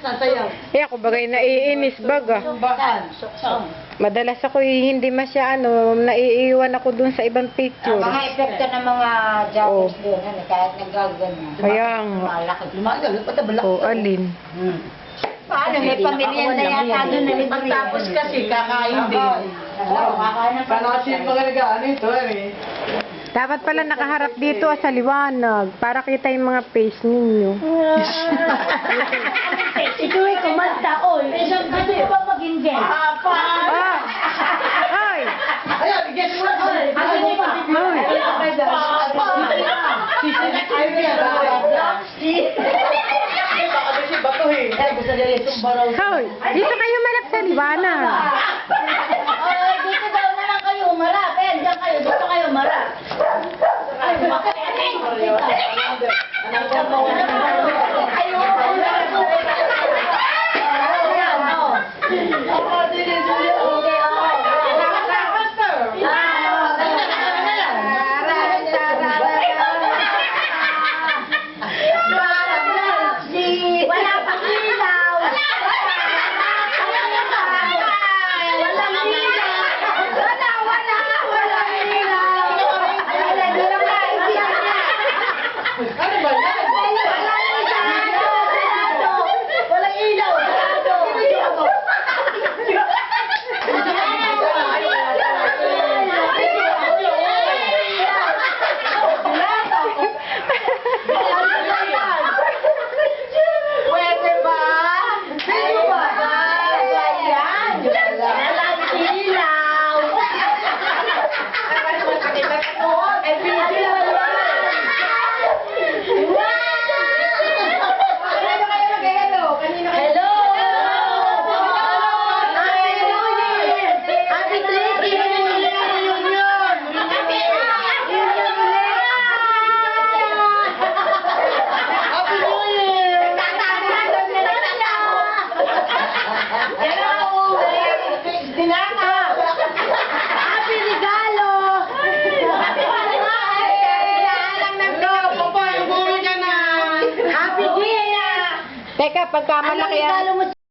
sasayaw. Kaya ako bagay naiinis baga. Madalas ako hindi naiiwan ako dun sa ibang picture. Ang mga epekto ng mga joggers doon, kahit nagagano. Kaya nga. Malaki. Lumagal, patabala. O, alin? Paano? May pamilya na yata doon na may Pagtapos kasi, kakain din. kakain ng Panasin pa talaga, ito Dapat pala nakaharap dito sa liwanag para kita yung mga face ninyo. Ito ay kumanta, oy. Gusto ko ba mag-invent? Ah! Ay! Ayaw, bigyan mo na. Ano ba? Hoy! Dito kayo malap sa liwanag. Oy, dito daw na lang kayo umarap. Diyan kayo, dito kayo umarap. Ay, makating. Wala pang ilaw. Ano ba yan? Walang ilaw. Pwede ba? Ano ba? Ayan. Walang ilaw. Eh, video. Hello! Happy regalo! Happy Dia! Teka, pagka malaki Anong regalo mo